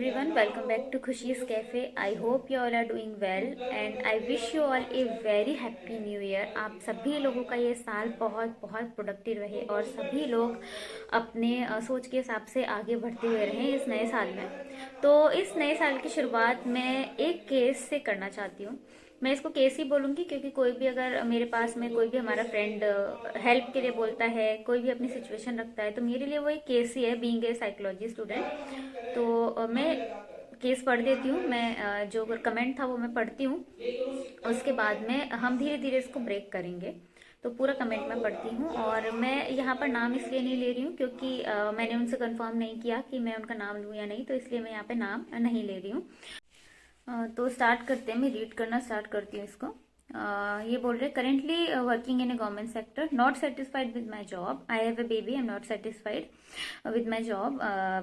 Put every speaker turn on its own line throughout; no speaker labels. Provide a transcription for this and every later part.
everyone, welcome back to Khushi's Cafe. I hope you all are doing well and I wish you all a very happy new year. आप सभी लोगों का ये साल बहुत बहुत प्रोडक्टिव रहे और सभी लोग अपने सोच के हिसाब से आगे बढ़ते हुए रहें इस नए साल में। तो इस नए साल की शुरुआत मैं एक केस से करना चाहती हूँ। मैं इसको केस ही बोलूँगी क्योंकि कोई भी अगर मेरे पास में कोई भी हमारा फ्रेंड हेल्प के लिए बोलता है, कोई भी अपनी सिचुएशन रखता है, तो मेरे लिए वो एक केस ही है, बीइंग ए साइकोलॉजी स्टूडेंट। तो मैं केस पढ़ देती हूँ। मैं जो कमेंट था वो मैं पढ़ती हूँ, उसके बाद में हम धीरे धीरे इसको ब्रेक करेंगे। तो पूरा कमेंट मैं पढ़ती हूँ और मैं यहाँ पर नाम इसलिए नहीं ले रही हूँ क्योंकि मैंने उनसे कंफर्म नहीं किया कि मैं उनका नाम लूँ या नहीं, तो इसलिए मैं यहाँ पे नाम नहीं ले रही हूँ। तो स्टार्ट करते हैं, मैं रीड करना स्टार्ट करती हूँ इसको। ये बोल रहे currently working in a government sector, not satisfied with my job, I have a baby, I am not satisfied with my job.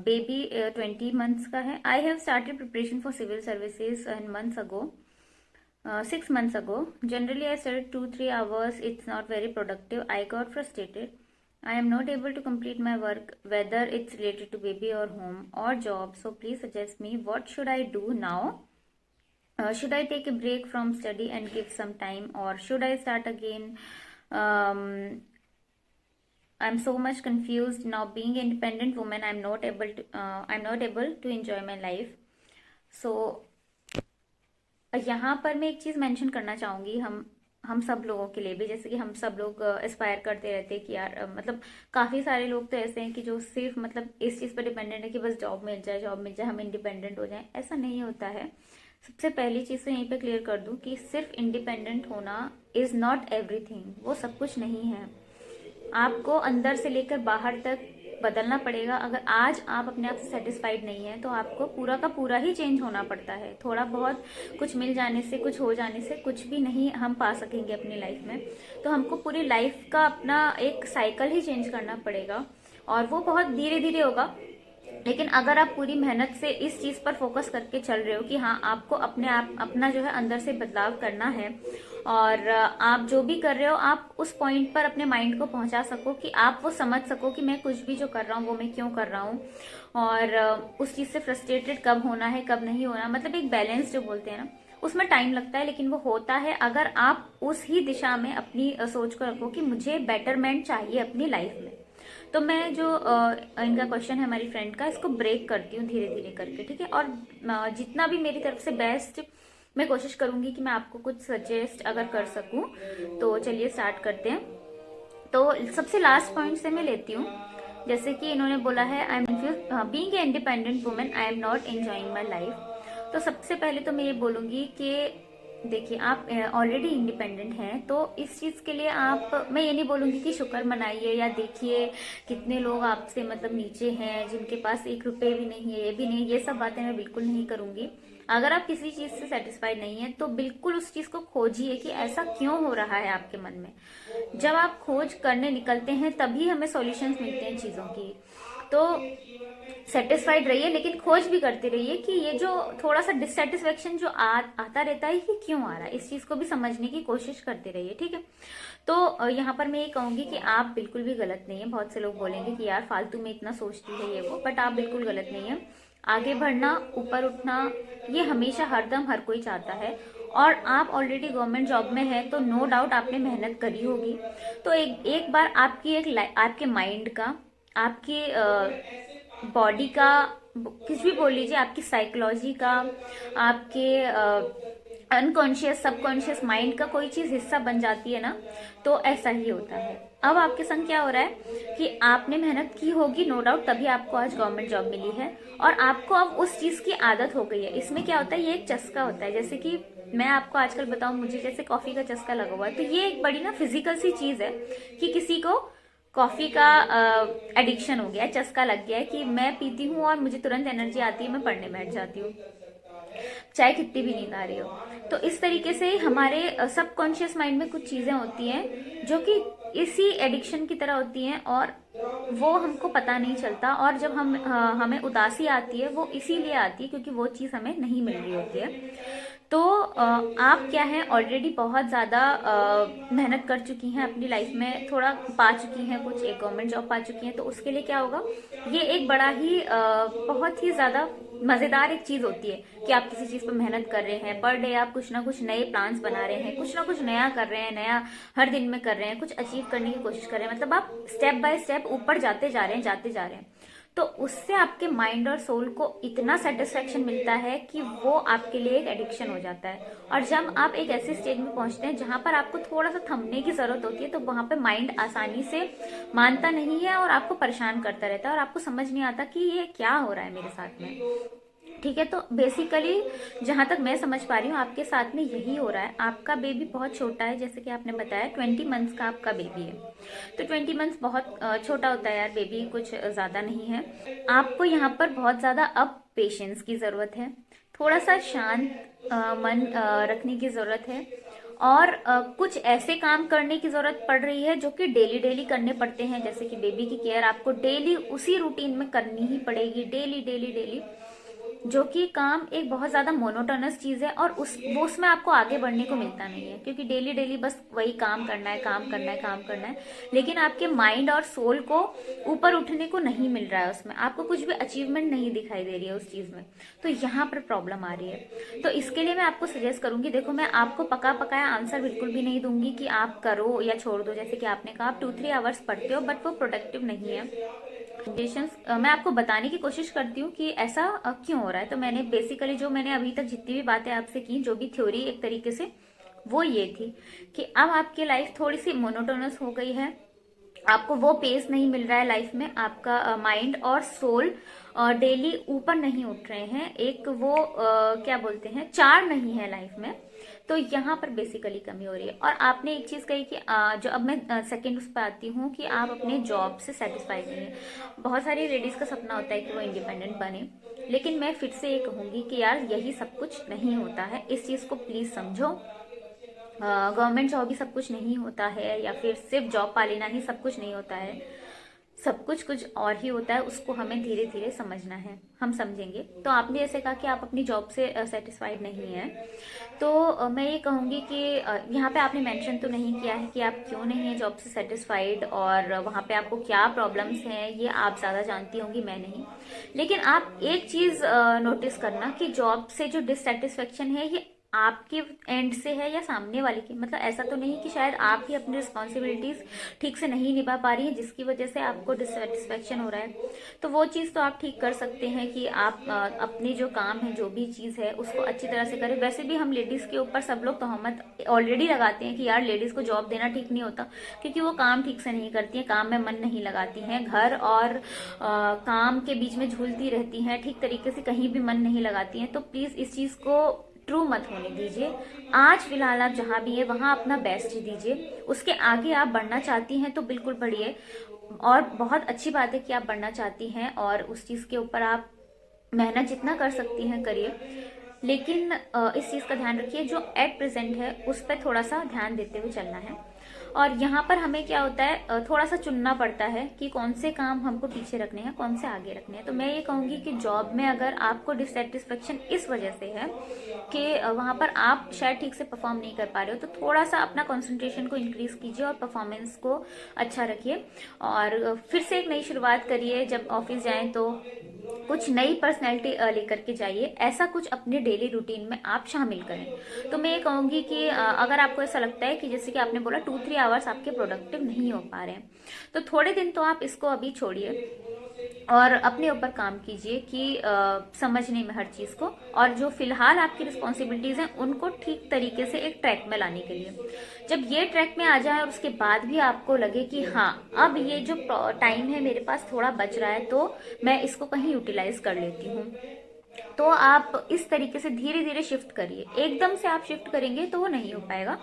Baby 20 months का है। I have started preparation for civil services and months ago, 6 months ago. Generally, I studied 2-3 hours. It's not very productive. I got frustrated. I am not able to complete my work, whether it's related to baby or home or job. So please suggest me what should I do now? Should I take a break from study and give some time, or should I start again? Um, I'm so much confused now. Being an independent woman, I'm not able to enjoy my life. So यहाँ पर मैं एक चीज mention करना चाहूंगी, हम सब लोगों के लिए भी, जैसे कि हम सब लोग एस्पायर करते रहते हैं कि यार मतलब काफी सारे लोग तो ऐसे हैं कि जो सिर्फ मतलब इस चीज पर डिपेंडेंट है कि बस जॉब मिल जाए, हम इंडिपेंडेंट हो जाएं। ऐसा नहीं होता है। सबसे पहली चीज तो यहीं पे क्लियर कर दूं कि सिर्फ इंडिपेंडेंट होना इज नॉट एवरीथिंग, वो सब कुछ नहीं है। आपको अंदर से लेकर बाहर तक बदलना पड़ेगा। अगर आज आप अपने आप से सेटिस्फाइड नहीं है तो आपको पूरा का पूरा ही चेंज होना पड़ता है। थोड़ा बहुत कुछ मिल जाने से, कुछ हो जाने से कुछ भी नहीं हम पा सकेंगे अपनी लाइफ में। तो हमको पूरी लाइफ का अपना एक साइकिल ही चेंज करना पड़ेगा और वो बहुत धीरे धीरे होगा। लेकिन अगर आप पूरी मेहनत से इस चीज पर फोकस करके चल रहे हो कि हाँ आपको अपना जो है अंदर से बदलाव करना है और आप जो भी कर रहे हो आप उस पॉइंट पर अपने माइंड को पहुंचा सको कि आप वो समझ सको कि मैं कुछ भी जो कर रहा हूँ वो मैं क्यों कर रहा हूँ और उस चीज से फ्रस्ट्रेटेड कब होना है कब नहीं होना, मतलब एक बैलेंस जो बोलते हैं ना, उसमें टाइम लगता है लेकिन वो होता है अगर आप उस ही दिशा में अपनी सोच को रखो कि मुझे बेटरमेंट चाहिए अपनी लाइफ में। तो मैं जो इनका क्वेश्चन है हमारी फ्रेंड का, इसको ब्रेक करती हूँ धीरे धीरे करके, ठीक है। और जितना भी मेरी तरफ से बेस्ट मैं कोशिश करूंगी कि मैं आपको कुछ सजेस्ट अगर कर सकूं। तो चलिए स्टार्ट करते हैं। तो सबसे लास्ट पॉइंट से मैं लेती हूँ। जैसे कि इन्होंने बोला है I am confuse being a independent women, I am not enjoying my life. तो सबसे पहले तो मैं ये बोलूंगी कि देखिए आप ऑलरेडी इंडिपेंडेंट हैं, तो इस चीज के लिए आप, मैं ये नहीं बोलूंगी कि शुक्र मनाइए या देखिए कितने लोग आपसे मतलब नीचे हैं जिनके पास 1 रुपए भी नहीं है, ये भी नहीं, ये सब बातें मैं बिल्कुल नहीं करूंगी। अगर आप किसी चीज से सेटिस्फाइड नहीं है तो बिल्कुल उस चीज को खोजिए कि ऐसा क्यों हो रहा है आपके मन में। जब आप खोज करने निकलते हैं तभी हमें सॉल्यूशंस मिलते हैं चीजों की। तो सेटिस्फाइड रहिए लेकिन खोज भी करते रहिए कि ये जो थोड़ा सा डिससेटिस्फेक्शन जो आता रहता है ये क्यों आ रहा है, इस चीज को भी समझने की कोशिश करते रहिए, ठीक है। तो यहाँ पर मैं ये कहूंगी कि आप बिल्कुल भी गलत नहीं है। बहुत से लोग बोलेंगे कि यार फालतू में इतना सोचती है ये वो, बट आप बिल्कुल गलत नहीं है। आगे बढ़ना, ऊपर उठना, ये हमेशा हरदम हर कोई चाहता है। और आप ऑलरेडी गवर्नमेंट जॉब में है तो नो डाउट आपने मेहनत करी होगी। तो एक बार आपके माइंड का, आपकी बॉडी का, कुछ भी बोल लीजिए, आपकी साइकोलॉजी का, आपके अनकॉन्शियस सबकॉन्शियस माइंड का कोई चीज हिस्सा बन जाती है ना, तो ऐसा ही होता है। अब आपके संग क्या हो रहा है कि आपने मेहनत की होगी नो डाउट, तभी आपको आज गवर्नमेंट जॉब मिली है और आपको अब उस चीज की आदत हो गई है। इसमें क्या होता है, ये एक चस्का होता है। जैसे कि मैं आपको आजकल बताऊं, मुझे जैसे कॉफी का चस्का लगा हुआ है, तो ये एक बड़ी ना फिजिकल सी चीज है कि किसी को कॉफी का एडिक्शन हो गया है, चस्का लग गया है कि मैं पीती हूँ और मुझे तुरंत एनर्जी आती है, मैं पढ़ने बैठ जाती हूँ चाहे कितनी भी नींद आ रही हो। तो इस तरीके से हमारे सबकॉन्शियस माइंड में कुछ चीजें होती हैं जो कि इसी एडिक्शन की तरह होती हैं और वो हमको पता नहीं चलता। और जब हमें उदासी आती है वो इसीलिए आती है क्योंकि वो चीज हमें नहीं मिल रही होती है। तो आप क्या है ऑलरेडी बहुत ज़्यादा मेहनत कर चुकी हैं अपनी लाइफ में, थोड़ा पा चुकी हैं, कुछ एक गवर्नमेंट जॉब पा चुकी हैं, तो उसके लिए क्या होगा, ये एक बड़ा ही बहुत ही ज़्यादा मज़ेदार एक चीज़ होती है कि आप किसी चीज़ पर मेहनत कर रहे हैं, पर डे आप कुछ ना कुछ नए प्लान्स बना रहे हैं, कुछ ना कुछ नया कर रहे हैं, नया हर दिन में कर रहे हैं, कुछ अचीव करने की कोशिश कर रहे हैं, मतलब आप स्टेप बाय स्टेप ऊपर जाते जा रहे हैं, जाते जा रहे हैं। तो उससे आपके माइंड और सोल को इतना सेटिस्फेक्शन मिलता है कि वो आपके लिए एक एडिक्शन हो जाता है। और जब आप एक ऐसे स्टेज में पहुंचते हैं जहां पर आपको थोड़ा सा थमने की जरूरत होती है, तो वहां पे माइंड आसानी से मानता नहीं है और आपको परेशान करता रहता है, और आपको समझ नहीं आता कि ये क्या हो रहा है मेरे साथ में। ठीक है, तो बेसिकली जहां तक मैं समझ पा रही हूँ आपके साथ में यही हो रहा है। आपका बेबी बहुत छोटा है, जैसे कि आपने बताया 20 मंथ्स का आपका बेबी है। तो 20 मंथ्स बहुत छोटा होता है यार, बेबी कुछ ज़्यादा नहीं है। आपको यहाँ पर बहुत ज़्यादा अब पेशेंस की ज़रूरत है, थोड़ा सा शांत मन रखने की ज़रूरत है, और कुछ ऐसे काम करने की ज़रूरत पड़ रही है जो कि डेली डेली करने पड़ते हैं, जैसे कि बेबी की केयर आपको डेली उसी रूटीन में करनी ही पड़ेगी, डेली डेली डेली, जो कि काम एक बहुत ज्यादा मोनोटोनस चीज है, और वो उसमें आपको आगे बढ़ने को मिलता नहीं है, क्योंकि डेली डेली बस वही काम करना है, काम करना है, काम करना है, लेकिन आपके माइंड और सोल को ऊपर उठने को नहीं मिल रहा है, उसमें आपको कुछ भी अचीवमेंट नहीं दिखाई दे रही है उस चीज में। तो यहाँ पर प्रॉब्लम आ रही है। तो इसके लिए मैं आपको सजेस्ट करूंगी, देखो मैं आपको पका पकाया आंसर बिल्कुल भी नहीं दूंगी कि आप करो या छोड़ दो, जैसे कि आपने कहा आप 2-3 आवर्स पढ़ते हो, बट वो प्रोडक्टिव नहीं है। कंडीशंस मैं आपको बताने की कोशिश करती हूँ कि ऐसा क्यों हो रहा है। तो मैंने बेसिकली जो मैंने अभी तक जितनी भी बातें आपसे की, जो भी थ्योरी एक तरीके से, वो ये थी कि अब आपकी लाइफ थोड़ी सी मोनोटोनस हो गई है, आपको वो पेस नहीं मिल रहा है लाइफ में, आपका माइंड और सोल डेली ऊपर नहीं उठ रहे हैं, एक वो क्या बोलते हैं, चार नहीं है लाइफ में। तो यहाँ पर बेसिकली कमी हो रही है। और आपने एक चीज कही कि जो अब मैं सेकंड उस पर आती हूँ कि आप अपने जॉब से सेटिस्फाइड नहीं है। बहुत सारी लेडीज का सपना होता है कि वो इंडिपेंडेंट बने, लेकिन मैं फिर से ये कहूंगी कि यार यही सब कुछ नहीं होता है, इस चीज को प्लीज समझो। गवर्नमेंट जॉब ही सब कुछ नहीं होता है, या फिर सिर्फ जॉब पा लेना ही सब कुछ नहीं होता है, सब कुछ कुछ और ही होता है, उसको हमें धीरे धीरे समझना है, हम समझेंगे। तो आपने जैसे कहा कि आप अपनी जॉब से सेटिस्फाइड नहीं हैं, तो मैं ये कहूँगी कि यहाँ पे आपने मेंशन तो नहीं किया है कि आप क्यों नहीं है जॉब से सेटिस्फाइड, और वहाँ पे आपको क्या प्रॉब्लम्स हैं, ये आप ज़्यादा जानती होंगी, मैं नहीं। लेकिन आप एक चीज़ नोटिस करना कि जॉब से जो डिससेटिस्फेक्शन है, ये आपके एंड से है या सामने वाले की, मतलब ऐसा तो नहीं कि शायद आप ही अपनी रिस्पॉन्सिबिलिटीज ठीक से नहीं निभा पा रही हैं जिसकी वजह से आपको डिससेटिस्फेक्शन हो रहा है। तो वो चीज़ तो आप ठीक कर सकते हैं कि आप अपनी जो काम है, जो भी चीज़ है, उसको अच्छी तरह से करें। वैसे भी हम लेडीज़ के ऊपर सब लोग तोहमत ऑलरेडी लगाते हैं कि यार लेडीज़ को जॉब देना ठीक नहीं होता, क्योंकि वो काम ठीक से नहीं करती हैं, काम में मन नहीं लगाती हैं, घर और काम के बीच में झूलती रहती हैं, ठीक तरीके से कहीं भी मन नहीं लगाती हैं। तो प्लीज़ इस चीज़ को ट्रू मत होने दीजिए। आज फिलहाल आप जहाँ भी है वहाँ अपना बेस्ट दीजिए, उसके आगे आप बढ़ना चाहती हैं तो बिल्कुल बढ़िए, और बहुत अच्छी बात है कि आप बढ़ना चाहती हैं, और उस चीज़ के ऊपर आप मेहनत जितना कर सकती हैं करिए। लेकिन इस चीज़ का ध्यान रखिए, जो एट प्रेजेंट है उस पर थोड़ा सा ध्यान देते हुए चलना है। और यहाँ पर हमें क्या होता है, थोड़ा सा चुनना पड़ता है कि कौन से काम हमको पीछे रखने हैं, कौन से आगे रखने हैं। तो मैं ये कहूँगी कि जॉब में अगर आपको डिससेटिस्फेक्शन इस वजह से है कि वहाँ पर आप शायद ठीक से परफॉर्म नहीं कर पा रहे हो, तो थोड़ा सा अपना कंसंट्रेशन को इंक्रीज कीजिए और परफॉर्मेंस को अच्छा रखिए, और फिर से एक नई शुरुआत करिए। जब ऑफिस जाएं तो कुछ नई पर्सनैलिटी लेकर के जाइए, ऐसा कुछ अपने डेली रूटीन में आप शामिल करें। तो मैं ये कहूँगी कि अगर आपको ऐसा लगता है कि जैसे कि आपने बोला 2-3 आवर्स आपके प्रोडक्टिव नहीं हो पा रहे हैं, तो थोड़े दिन तो आप इसको अभी छोड़िए और अपने ऊपर काम कीजिए कि समझने में हर चीज़ को, और जो फिलहाल आपकी रिस्पॉन्सिबिलिटीज़ हैं उनको ठीक तरीके से एक ट्रैक में लाने के लिए। जब ये ट्रैक में आ जाए और उसके बाद भी आपको लगे कि हाँ अब ये जो टाइम है मेरे पास थोड़ा बच रहा है, तो मैं इसको कहीं यूटिलाइज कर लेती हूँ, तो आप इस तरीके से धीरे धीरे शिफ्ट करिए। एकदम से आप शिफ्ट करेंगे तो वो नहीं हो पाएगा,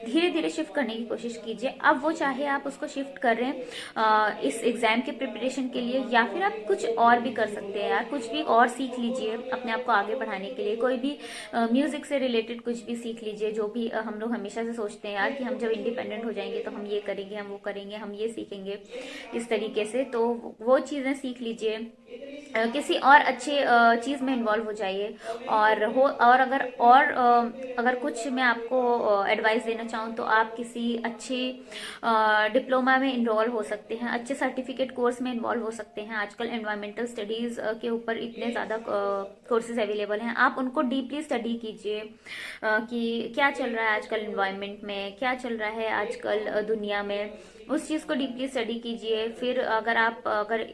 धीरे धीरे शिफ्ट करने की कोशिश कीजिए। अब वो चाहे आप उसको शिफ्ट कर रहे हैं इस एग्जाम के प्रिपरेशन के लिए, या फिर आप कुछ और भी कर सकते हैं यार, कुछ भी और सीख लीजिए अपने आप को आगे बढ़ाने के लिए। कोई भी म्यूजिक से रिलेटेड कुछ भी सीख लीजिए, जो भी हम लोग हमेशा से सोचते हैं यार कि हम जब इंडिपेंडेंट हो जाएंगे तो हम ये करेंगे, हम वो करेंगे, हम ये सीखेंगे, इस तरीके से। तो वो चीज़ें सीख लीजिए, किसी और अच्छे चीज़ में इन्वॉल्व इन्वॉल्व हो जाइए। और अगर कुछ मैं आपको एडवाइस देना चाहूँ तो आप किसी अच्छी डिप्लोमा में इन्वॉल्व हो सकते हैं, अच्छे सर्टिफिकेट कोर्स में इन्वॉल्व हो सकते हैं। आजकल एनवायरमेंटल स्टडीज़ के ऊपर इतने ज़्यादा कोर्सेज अवेलेबल हैं, आप उनको डीपली स्टडी कीजिए कि क्या चल रहा है आजकल इन्वायरमेंट में, क्या चल रहा है आजकल दुनिया में, उस चीज़ को डीपली स्टडी कीजिए। फिर अगर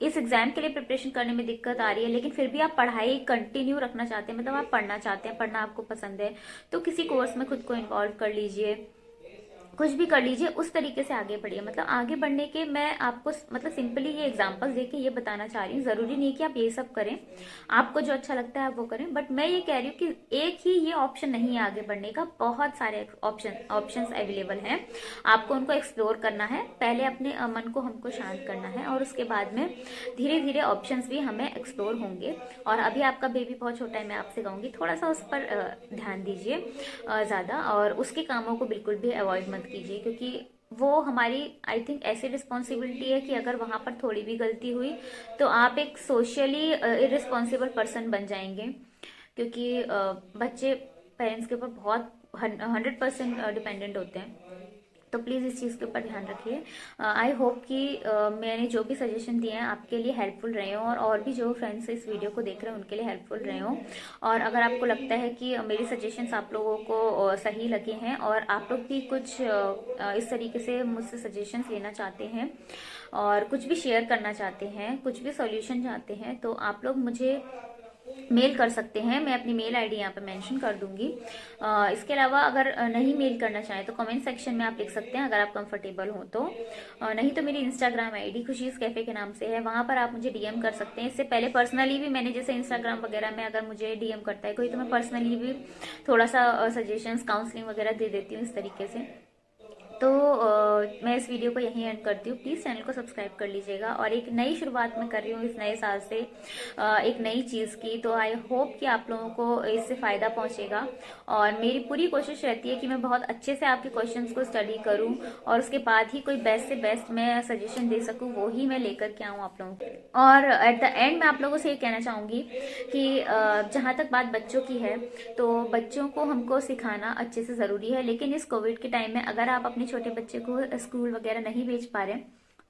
इस एग्जाम के लिए प्रिपरेशन करने में दिक्कत आ रही है लेकिन फिर भी आप पढ़ाई कंटिन्यू रखना चाहते हैं, मतलब आप पढ़ना चाहते हैं, पढ़ना आपको पसंद है, तो किसी कोर्स में खुद को इन्वॉल्व कर लीजिए, कुछ भी कर लीजिए, उस तरीके से आगे बढ़िए। मतलब आगे बढ़ने के मैं आपको मतलब सिंपली ये एग्जांपल्स देके ये बताना चाह रही हूँ। जरूरी नहीं कि आप ये सब करें, आपको जो अच्छा लगता है आप वो करें, बट मैं ये कह रही हूँ कि एक ही ये ऑप्शन नहीं है आगे बढ़ने का, बहुत सारे ऑप्शंस अवेलेबल हैं, आपको उनको एक्सप्लोर करना है। पहले अपने मन को हमको शांत करना है और उसके बाद में धीरे धीरे ऑप्शंस भी हमें एक्सप्लोर होंगे। और अभी आपका बेबी बहुत छोटा है, मैं आपसे कहूँगी थोड़ा सा उस पर ध्यान दीजिए ज़्यादा, और उसके कामों को बिल्कुल भी अवॉइड मत कीजिए, क्योंकि वो हमारी आई थिंक ऐसी रिस्पॉन्सिबिलिटी है कि अगर वहाँ पर थोड़ी भी गलती हुई तो आप एक सोशली इररिस्पॉन्सिबल पर्सन बन जाएंगे, क्योंकि बच्चे पेरेंट्स के ऊपर बहुत 100% डिपेंडेंट होते हैं। तो प्लीज़ इस चीज़ के ऊपर ध्यान रखिए। आई होप कि मैंने जो भी सजेशन दिए हैं आपके लिए हेल्पफुल रहे हों, और भी जो फ्रेंड्स इस वीडियो को देख रहे हैं उनके लिए हेल्पफुल रहे हों। और अगर आपको लगता है कि मेरी सजेशंस आप लोगों को सही लगे हैं और आप लोग भी कुछ इस तरीके से मुझसे सजेशंस लेना चाहते हैं और कुछ भी शेयर करना चाहते हैं, कुछ भी सॉल्यूशन चाहते हैं, तो आप लोग मुझे मेल कर सकते हैं। मैं अपनी मेल आईडी यहाँ पे मेंशन कर दूंगी। इसके अलावा अगर नहीं मेल करना चाहें तो कमेंट सेक्शन में आप लिख सकते हैं अगर आप कंफर्टेबल हो तो। नहीं तो मेरी इंस्टाग्राम आईडी खुशीज कैफे के नाम से है, वहां पर आप मुझे डीएम कर सकते हैं। इससे पहले पर्सनली भी मैंने, जैसे इंस्टाग्राम वगैरह में अगर मुझे डीएम करता है कोई तो मैं पर्सनली भी थोड़ा सा सजेशंस, काउंसलिंग वगैरह दे देती हूँ इस तरीके से। तो मैं इस वीडियो को यहीं एंड करती हूँ। प्लीज़ चैनल को सब्सक्राइब कर लीजिएगा। और एक नई शुरुआत मैं कर रही हूँ इस नए साल से, एक नई चीज़ की, तो आई होप कि आप लोगों को इससे फ़ायदा पहुँचेगा। और मेरी पूरी कोशिश रहती है कि मैं बहुत अच्छे से आपके क्वेश्चंस को स्टडी करूँ और उसके बाद ही कोई बेस्ट से बेस्ट मैं सजेशन दे सकूँ, वो ही मैं लेकर के आऊँ आप लोगों को। और एट द एंड मैं आप लोगों से ये कहना चाहूँगी कि जहाँ तक बात बच्चों की है, तो बच्चों को हमको सिखाना अच्छे से ज़रूरी है, लेकिन इस कोविड के टाइम में अगर आप अपने छोटे बच्चे को स्कूल वगैरह नहीं भेज पा रहे,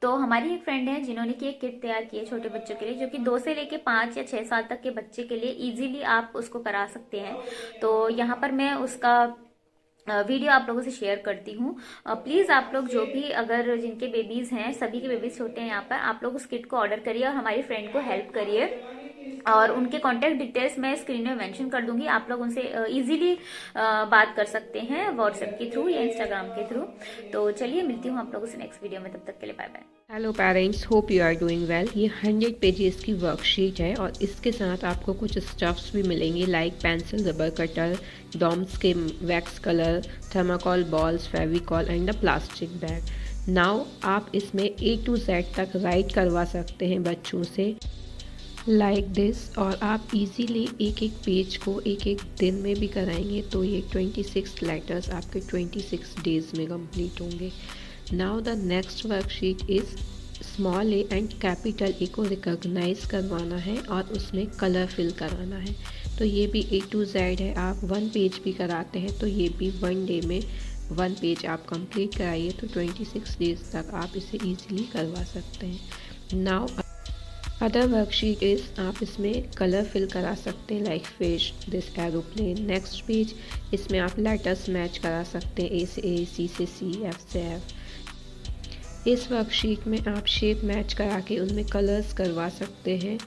तो हमारी एक फ्रेंड है जिन्होंने की एक किट तैयार की है छोटे बच्चों के लिए, जो कि 2 से लेके 5 या 6 साल तक के बच्चे के लिए इजीली आप उसको करा सकते हैं। तो यहाँ पर मैं उसका वीडियो आप लोगों से शेयर करती हूँ। प्लीज़ आप लोग जो भी अगर जिनके बेबीज़ हैं, सभी के बेबीज़ छोटे हैं यहाँ पर, आप लोग उस किट को ऑर्डर करिए और हमारी फ्रेंड को हेल्प करिए। और उनके कॉन्टैक्ट डिटेल्स मैं स्क्रीन में मेंशन कर दूंगी, आप लोग उनसे इजीली बात कर सकते हैं व्हाट्सएप के थ्रू या इंस्टाग्राम के थ्रू। तो चलिए मिलती हूँ आप लोगों से नेक्स्ट वीडियो में, तब तक के लिए bye bye.
Hello parents, hope you are doing well. ये 100 पेजेस की वर्कशीट है और इसके साथ आपको कुछ स्टफ्स भी मिलेंगे, like pencil, rubber cutter, Doms के wax colour, thermocol balls, Fevicol and the plastic bag. Now आप इसमें A to Z तक राइट करवा सकते हैं बच्चों से लाइक दिस, और आप इजीली एक एक पेज को एक एक दिन में भी कराएंगे तो ये 26 लेटर्स आपके 26 डेज में कंप्लीट होंगे। Now the next worksheet is small A and capital A को रिकॉग्नाइज करवाना है और उसमें कलर फिल कराना है। तो ये भी A to Z है। आप 1 पेज भी कराते हैं तो ये भी 1 डे में 1 पेज आप कंप्लीट कराइए तो 26 डेज तक आप इसे इजीली करवा सकते हैं। नाउ अदर वर्कशीट इज़ आप इसमें कलर फिल करा सकते हैं, like fish, this aeroplane. Next page, इसमें आप लेटर्स मैच करा सकते हैं, A से A, C से C, F से F। इस वर्कशीट में आप शेप मैच करा के उनमें कलर्स करवा सकते हैं।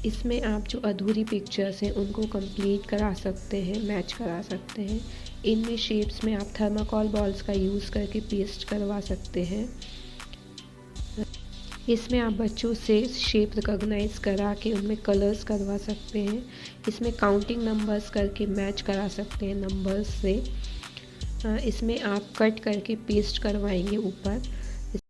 इसमें आप जो अधूरी पिक्चर्स हैं उनको कंप्लीट करा सकते हैं, मैच करा सकते हैं। इनमें शेप्स में आप थर्माकोल बॉल्स का यूज़ करके पेस्ट करवा सकते हैं। इसमें आप बच्चों से शेप रिकॉग्नाइज करा के उनमें कलर्स करवा सकते हैं। इसमें काउंटिंग नंबर्स करके मैच करा सकते हैं नंबर्स से। इसमें आप कट करके पेस्ट करवाएंगे ऊपर।